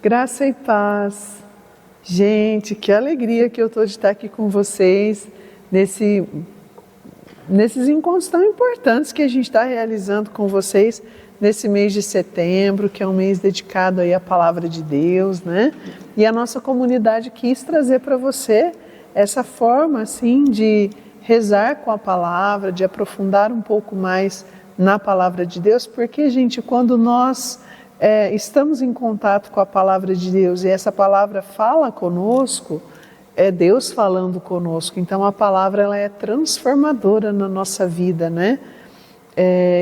Graça e paz. Gente, que alegria que eu estou de estar aqui com vocês nesses encontros tão importantes que a gente está realizando com vocês nesse mês de setembro, que é um mês dedicado aí à Palavra de Deus, né? E a nossa comunidade quis trazer para você essa forma, assim, de rezar com a Palavra, de aprofundar um pouco mais na Palavra de Deus, porque, gente, quando nós estamos em contato com a Palavra de Deus e essa Palavra fala conosco, é Deus falando conosco. Então a Palavra ela é transformadora na nossa vida, né?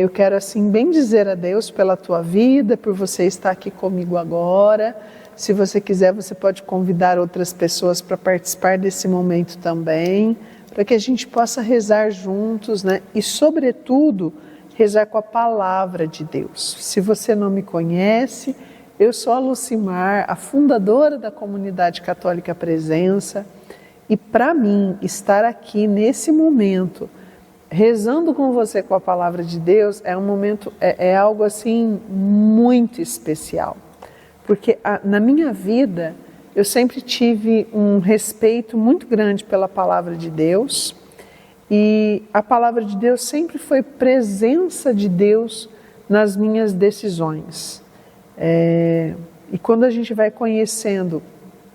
Eu quero assim bem dizer a Deus pela tua vida, por você estar aqui comigo agora. Se você quiser, você pode convidar outras pessoas para participar desse momento também, para que a gente possa rezar juntos, né? E sobretudo rezar com a Palavra de Deus. Se você não me conhece, eu sou a Lucimar, a fundadora da Comunidade Católica Presença, e para mim estar aqui nesse momento, rezando com você com a Palavra de Deus, é um momento, é algo assim muito especial, porque na minha vida eu sempre tive um respeito muito grande pela Palavra de Deus, e a Palavra de Deus sempre foi presença de Deus nas minhas decisões. E quando a gente vai conhecendo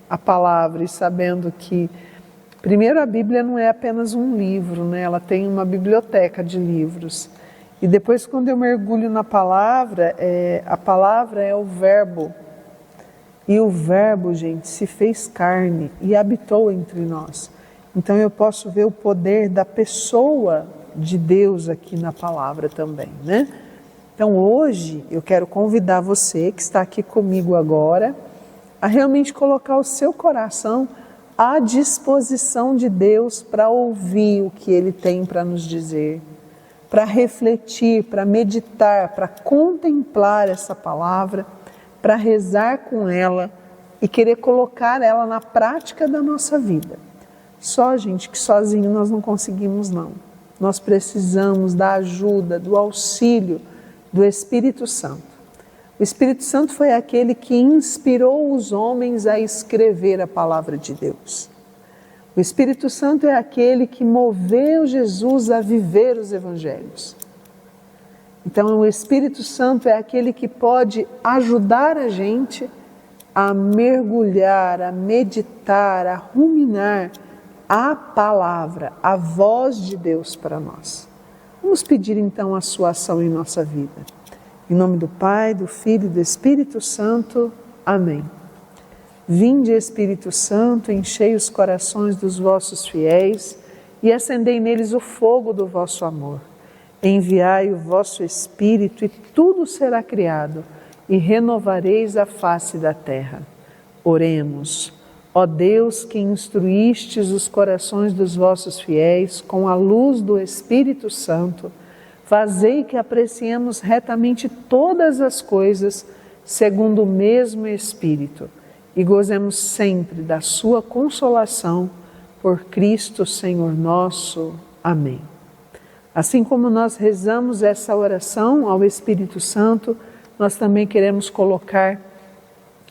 a Palavra e sabendo que, primeiro, a Bíblia não é apenas um livro, né? Ela tem uma biblioteca de livros. E depois, quando eu mergulho na Palavra, a Palavra é o Verbo. E o Verbo, gente, se fez carne e habitou entre nós. Então eu posso ver o poder da pessoa de Deus aqui na Palavra também, né? Então hoje eu quero convidar você que está aqui comigo agora a realmente colocar o seu coração à disposição de Deus para ouvir o que Ele tem para nos dizer, para refletir, para meditar, para contemplar essa palavra, para rezar com ela e querer colocar ela na prática da nossa vida. Só, gente, que sozinho nós não conseguimos, não. Nós precisamos da ajuda, do auxílio do Espírito Santo. O Espírito Santo foi aquele que inspirou os homens a escrever a palavra de Deus. O Espírito Santo é aquele que moveu Jesus a viver os evangelhos. Então, o Espírito Santo é aquele que pode ajudar a gente a mergulhar, a meditar, a ruminar a palavra, a voz de Deus para nós. Vamos pedir então a sua ação em nossa vida. Em nome do Pai, do Filho e do Espírito Santo. Amém. Vinde, Espírito Santo, enchei os corações dos vossos fiéis e acendei neles o fogo do vosso amor. Enviai o vosso Espírito e tudo será criado e renovareis a face da terra. Oremos. Ó Deus, que instruístes os corações dos vossos fiéis com a luz do Espírito Santo, fazei que apreciemos retamente todas as coisas segundo o mesmo Espírito e gozemos sempre da sua consolação por Cristo Senhor nosso. Amém. Assim como nós rezamos essa oração ao Espírito Santo, nós também queremos colocar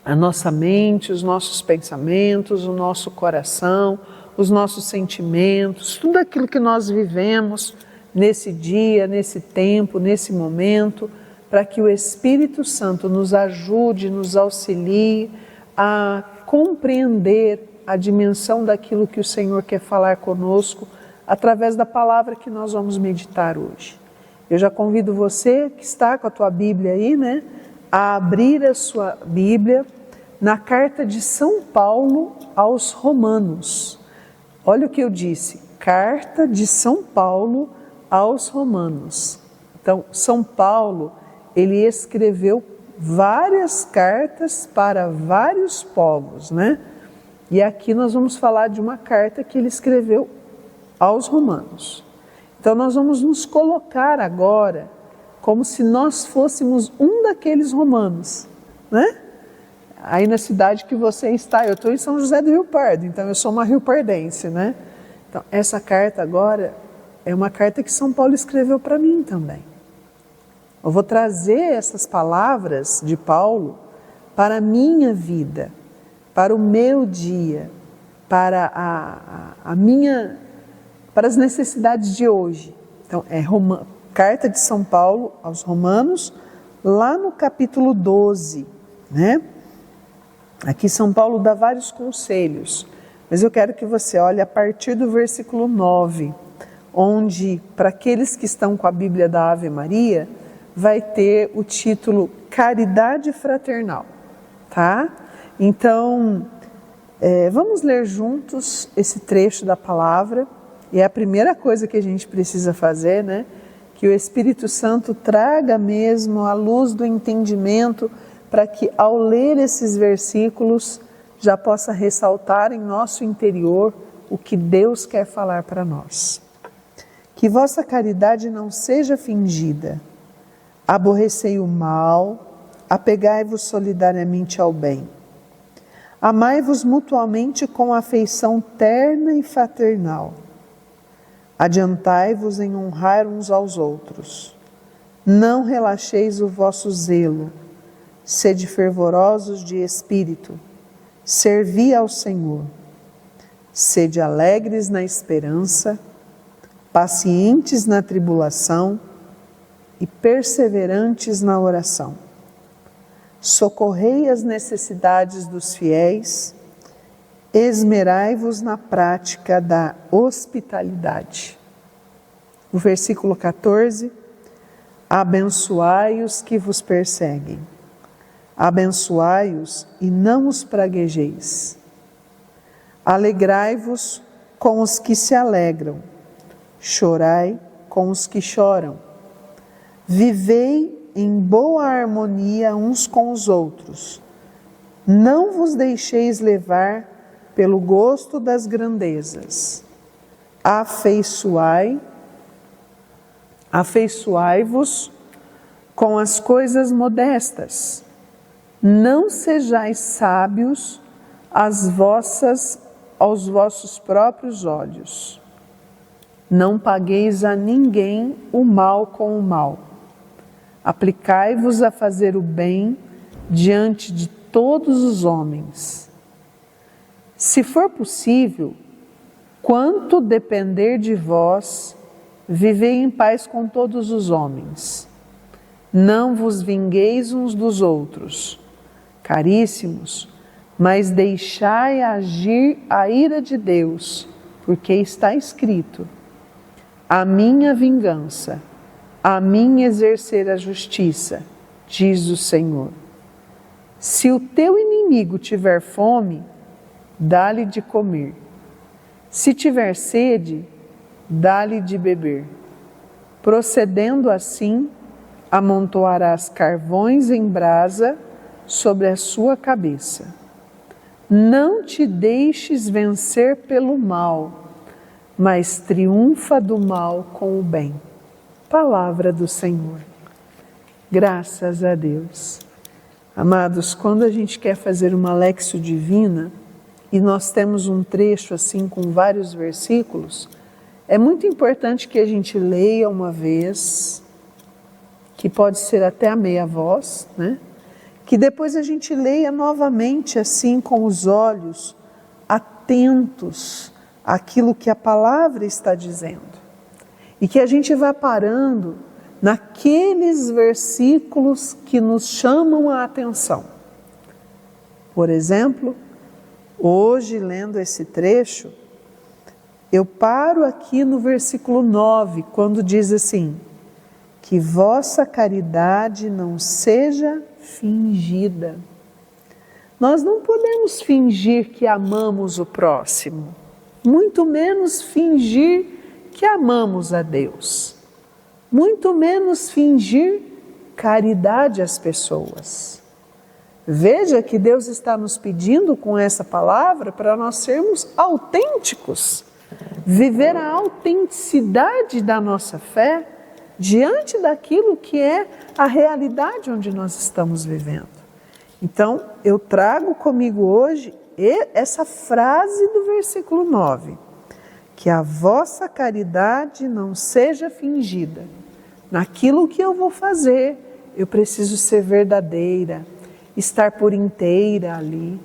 a nossa mente, os nossos pensamentos, o nosso coração, os nossos sentimentos, tudo aquilo que nós vivemos nesse dia, nesse tempo, nesse momento, para que o Espírito Santo nos ajude, nos auxilie a compreender a dimensão daquilo que o Senhor quer falar conosco através da palavra que nós vamos meditar hoje. Eu já convido você que está com a tua Bíblia aí, né, a abrir a sua Bíblia na carta de São Paulo aos Romanos. Olha o que eu disse, carta de São Paulo aos Romanos. Então, São Paulo, ele escreveu várias cartas para vários povos, né? E aqui nós vamos falar de uma carta que ele escreveu aos Romanos. Então, nós vamos nos colocar agora como se nós fôssemos um daqueles romanos, né? Aí na cidade que você está, eu estou em São José do Rio Pardo, então eu sou uma riopardense, né? Então, essa carta agora é uma carta que São Paulo escreveu para mim também. Eu vou trazer essas palavras de Paulo para a minha vida, para o meu dia, para para as necessidades de hoje. Então, carta de São Paulo aos Romanos, lá no capítulo 12, né? Aqui São Paulo dá vários conselhos, mas eu quero que você olhe a partir do versículo 9, onde, para aqueles que estão com a Bíblia da Ave Maria, vai ter o título Caridade Fraternal, tá? Então, vamos ler juntos esse trecho da palavra, e é a primeira coisa que a gente precisa fazer, né? Que o Espírito Santo traga mesmo a luz do entendimento, para que ao ler esses versículos já possa ressaltar em nosso interior o que Deus quer falar para nós. Que vossa caridade não seja fingida. Aborrecei o mal, apegai-vos solidariamente ao bem. Amai-vos mutuamente com afeição terna e fraternal. Adiantai-vos em honrar uns aos outros. Não relaxeis o vosso zelo. Sede fervorosos de espírito. Servi ao Senhor. Sede alegres na esperança, pacientes na tribulação e perseverantes na oração. Socorrei as necessidades dos fiéis, esmerai-vos na prática da hospitalidade. O versículo 14, abençoai os que vos perseguem. Abençoai-os e não os praguejeis. Alegrai-vos com os que se alegram, chorai com os que choram. Vivei em boa harmonia uns com os outros. Não vos deixeis levar pelo gosto das grandezas. Afeiçoai-vos com as coisas modestas. Não sejais sábios aos vossos próprios olhos. Não pagueis a ninguém o mal com o mal. Aplicai-vos a fazer o bem diante de todos os homens. Se for possível, quanto depender de vós, vivei em paz com todos os homens. Não vos vingueis uns dos outros, caríssimos, mas deixai agir a ira de Deus, porque está escrito: a minha vingança, a mim exercer a justiça, diz o Senhor. Se o teu inimigo tiver fome, dá-lhe de comer. Se tiver sede, dá-lhe de beber. Procedendo assim, amontoarás carvões em brasa sobre a sua cabeça. Não te deixes vencer pelo mal, mas triunfa do mal com o bem. Palavra do Senhor. Graças a Deus. Amados, quando a gente quer fazer uma Léxio Divina, e nós temos um trecho assim com vários versículos, é muito importante que a gente leia uma vez, que pode ser até a meia voz, né? Que depois a gente leia novamente assim com os olhos atentos àquilo que a palavra está dizendo. E que a gente vá parando naqueles versículos que nos chamam a atenção. Por exemplo, hoje, lendo esse trecho, eu paro aqui no versículo 9, quando diz assim: que vossa caridade não seja fingida. Nós não podemos fingir que amamos o próximo, muito menos fingir que amamos a Deus, muito menos fingir caridade às pessoas. Veja que Deus está nos pedindo com essa palavra para nós sermos autênticos, viver a autenticidade da nossa fé diante daquilo que é a realidade onde nós estamos vivendo. Então, eu trago comigo hoje essa frase do versículo 9, que a vossa caridade não seja fingida. Naquilo que eu vou fazer, eu preciso ser verdadeira, estar por inteira ali.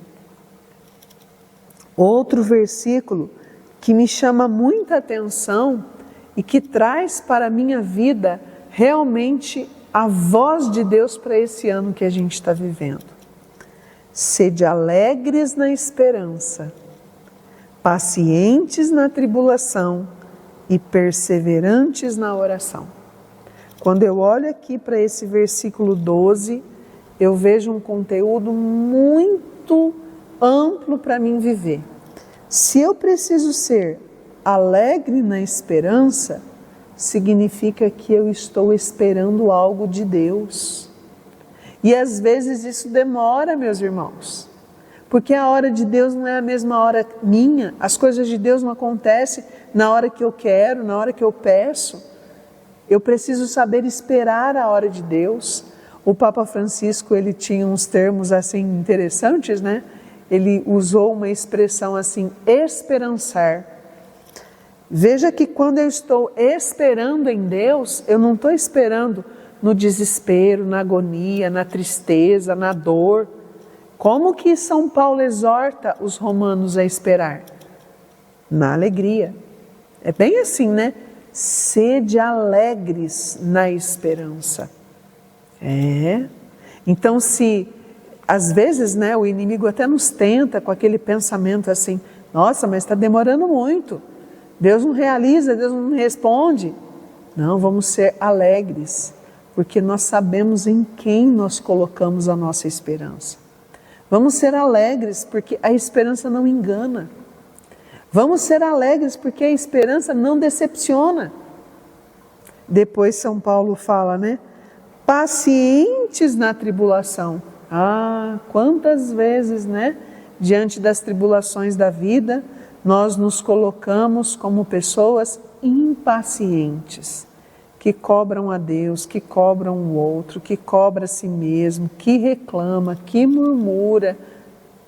Outro versículo que me chama muita atenção e que traz para a minha vida realmente a voz de Deus para esse ano que a gente está vivendo. Sede alegres na esperança, pacientes na tribulação e perseverantes na oração. Quando eu olho aqui para esse versículo 12, eu vejo um conteúdo muito amplo para mim viver. Se eu preciso ser alegre na esperança, significa que eu estou esperando algo de Deus. E às vezes isso demora, meus irmãos, porque a hora de Deus não é a mesma hora minha, as coisas de Deus não acontecem na hora que eu quero, na hora que eu peço. Eu preciso saber esperar a hora de Deus. O Papa Francisco, ele tinha uns termos assim interessantes, né? Ele usou uma expressão assim, esperançar. Veja que quando eu estou esperando em Deus, eu não estou esperando no desespero, na agonia, na tristeza, na dor. Como que São Paulo exorta os romanos a esperar? Na alegria. É bem assim, né? Sede alegres na esperança. Então, se às vezes, né, o inimigo até nos tenta com aquele pensamento assim, nossa, mas está demorando muito, Deus não realiza, Deus não responde. Não, vamos ser alegres, porque nós sabemos em quem nós colocamos a nossa esperança. Vamos ser alegres, porque a esperança não engana. Vamos ser alegres, porque a esperança não decepciona. Depois São Paulo fala, né? Pacientes na tribulação. Ah, quantas vezes, né? Diante das tribulações da vida, nós nos colocamos como pessoas impacientes, que cobram a Deus, que cobram o outro, que cobra a si mesmo, que reclama, que murmura.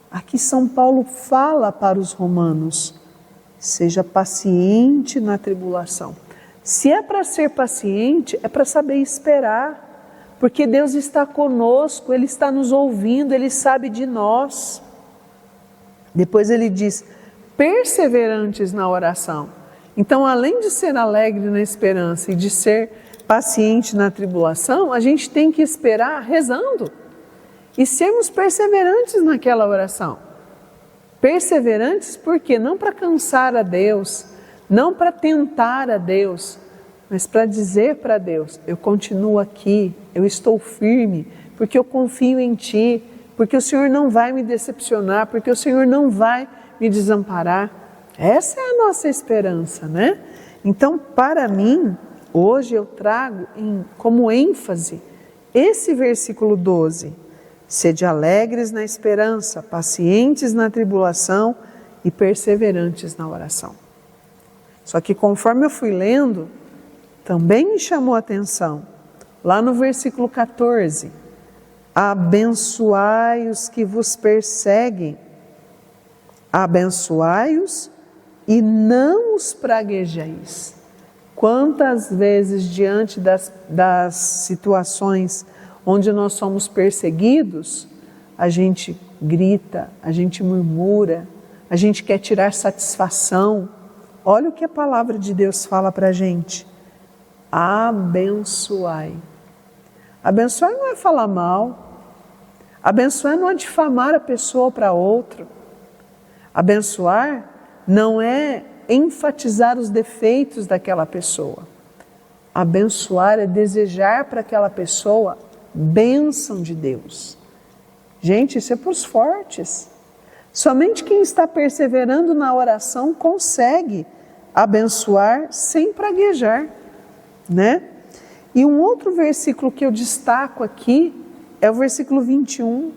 Aqui São Paulo fala para os romanos, seja paciente na tribulação. Se é para ser paciente, é para saber esperar, porque Deus está conosco, Ele está nos ouvindo, Ele sabe de nós. Depois ele diz, perseverantes na oração. Então, além de ser alegre na esperança e de ser paciente na tribulação, a gente tem que esperar rezando e sermos perseverantes naquela oração. Perseverantes por quê? Não para cansar a Deus, não para tentar a Deus, mas para dizer para Deus, eu continuo aqui, eu estou firme, porque eu confio em Ti, porque o Senhor não vai me decepcionar, porque o Senhor não vai me desamparar. Essa é a nossa esperança, né? Então, para mim, hoje eu trago como ênfase esse versículo 12. Sede alegres na esperança, pacientes na tribulação e perseverantes na oração. Só que conforme eu fui lendo, também me chamou a atenção, lá no versículo 14, abençoai os que vos perseguem, abençoai-os e não os praguejeis. Quantas vezes diante das situações onde nós somos perseguidos, a gente grita, a gente murmura, a gente quer tirar satisfação. Olha o que a palavra de Deus fala para a gente. Abençoai. Abençoar não é falar mal. Abençoar não é difamar a pessoa para outro. Abençoar não é enfatizar os defeitos daquela pessoa. Abençoar é desejar para aquela pessoa bênção de Deus. Gente, isso é para os fortes. Somente quem está perseverando na oração consegue abençoar sem praguejar, né? E um outro versículo que eu destaco aqui é o versículo 21.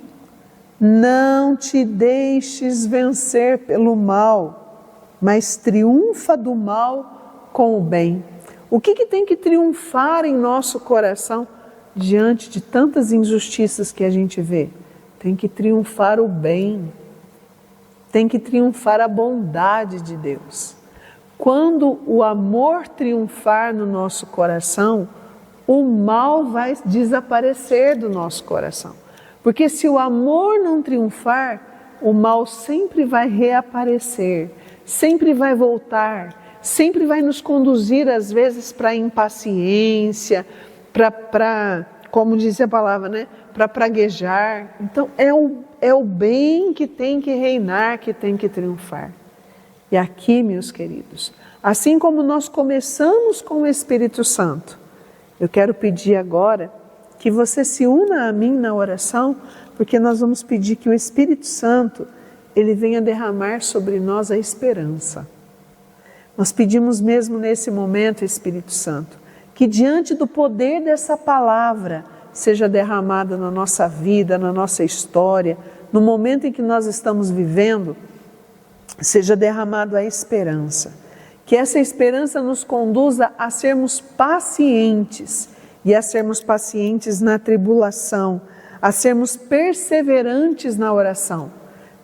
Não te deixes vencer pelo mal, mas triunfa do mal com o bem. O que tem que triunfar em nosso coração diante de tantas injustiças que a gente vê? Tem que triunfar o bem, tem que triunfar a bondade de Deus. Quando o amor triunfar no nosso coração, o mal vai desaparecer do nosso coração. Porque se o amor não triunfar, o mal sempre vai reaparecer, sempre vai voltar, sempre vai nos conduzir às vezes para a impaciência, para, como diz a palavra, né? Para praguejar. Então é o bem que tem que reinar, que tem que triunfar. E aqui, meus queridos, assim como nós começamos com o Espírito Santo, eu quero pedir agora que você se una a mim na oração, porque nós vamos pedir que o Espírito Santo, ele venha derramar sobre nós a esperança. Nós pedimos mesmo nesse momento, Espírito Santo, que diante do poder dessa palavra seja derramada na nossa vida, na nossa história, no momento em que nós estamos vivendo, seja derramado a esperança. Que essa esperança nos conduza a sermos pacientes, e a sermos pacientes na tribulação, a sermos perseverantes na oração.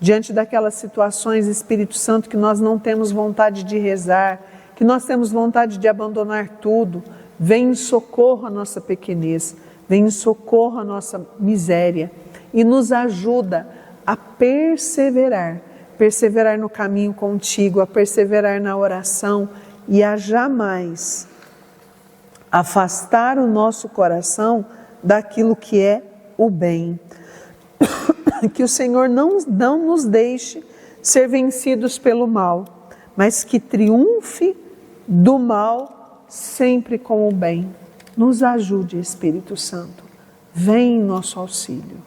Diante daquelas situações, Espírito Santo, que nós não temos vontade de rezar, que nós temos vontade de abandonar tudo, vem em socorro à nossa pequenez, vem em socorro à nossa miséria e nos ajuda a perseverar no caminho contigo, a perseverar na oração e a jamais afastar o nosso coração daquilo que é o bem. Que o Senhor não nos deixe ser vencidos pelo mal, mas que triunfe do mal sempre com o bem. Nos ajude, Espírito Santo. Vem em nosso auxílio.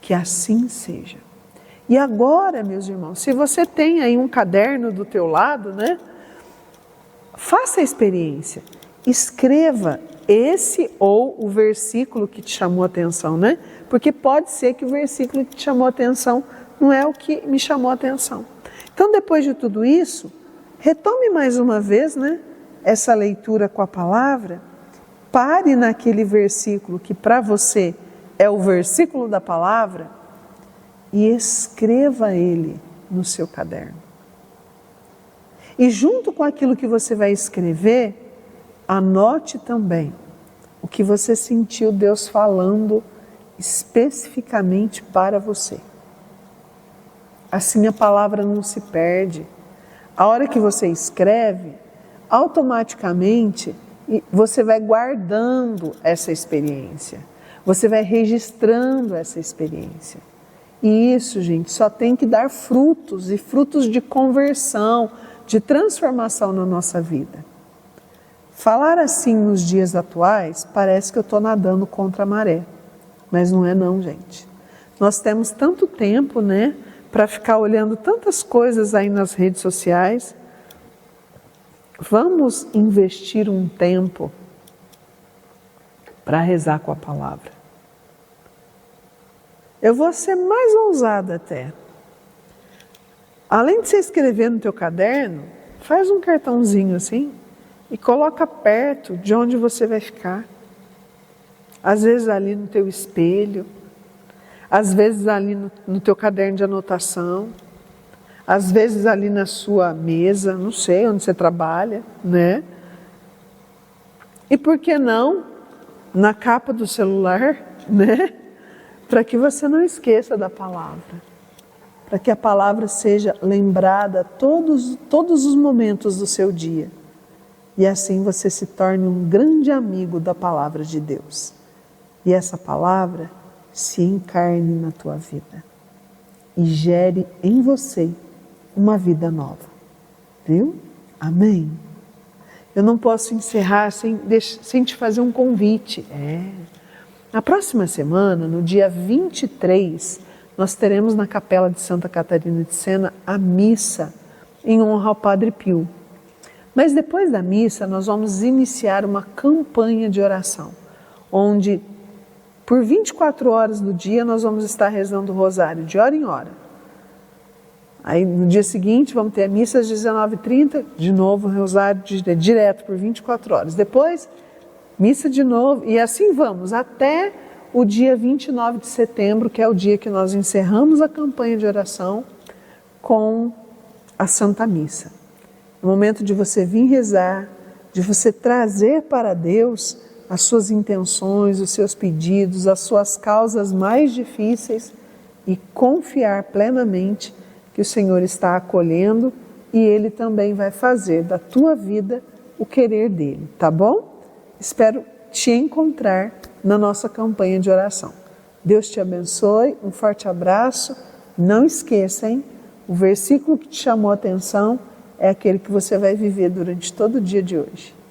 Que assim seja. E agora, meus irmãos, se você tem aí um caderno do teu lado, né? Faça a experiência. Escreva esse ou o versículo que te chamou a atenção, né? Porque pode ser que o versículo que te chamou a atenção não é o que me chamou a atenção. Então, depois de tudo isso, retome mais uma vez, né? Essa leitura com a palavra. Pare naquele versículo que para você é o versículo da palavra e escreva ele no seu caderno. E junto com aquilo que você vai escrever, anote também o que você sentiu Deus falando especificamente para você. Assim a palavra não se perde. A hora que você escreve, automaticamente você vai guardando essa experiência. Você vai registrando essa experiência. E isso, gente, só tem que dar frutos e frutos de conversão, de transformação na nossa vida. Falar assim nos dias atuais parece que eu estou nadando contra a maré, mas não é não, gente. Nós temos tanto tempo, né, para ficar olhando tantas coisas aí nas redes sociais. Vamos investir um tempo para rezar com a palavra. Eu vou ser mais ousada até. Além de você escrever no teu caderno, faz um cartãozinho assim e coloca perto de onde você vai ficar. Às vezes ali no teu espelho, às vezes ali no teu caderno de anotação, às vezes ali na sua mesa, não sei, onde você trabalha, né? E por que não na capa do celular, né? Para que você não esqueça da palavra. Para que a palavra seja lembrada todos os momentos do seu dia. E assim você se torne um grande amigo da palavra de Deus. E essa palavra se encarne na tua vida. E gere em você uma vida nova. Viu? Amém? Eu não posso encerrar sem te fazer um convite. Na próxima semana, no dia 23, nós teremos na Capela de Santa Catarina de Sena a missa em honra ao Padre Pio. Mas depois da missa, nós vamos iniciar uma campanha de oração, onde por 24 horas do dia nós vamos estar rezando o rosário de hora em hora. Aí no dia seguinte vamos ter a missa às 19h30, de novo o rosário direto por 24 horas. Depois, missa de novo e assim vamos até o dia 29 de setembro, que é o dia que nós encerramos a campanha de oração com a Santa Missa. É o momento de você vir rezar, de você trazer para Deus as suas intenções, os seus pedidos, as suas causas mais difíceis e confiar plenamente que o Senhor está acolhendo e Ele também vai fazer da tua vida o querer dEle, tá bom? Espero te encontrar na nossa campanha de oração. Deus te abençoe, um forte abraço. Não esqueça, hein? O versículo que te chamou a atenção é aquele que você vai viver durante todo o dia de hoje.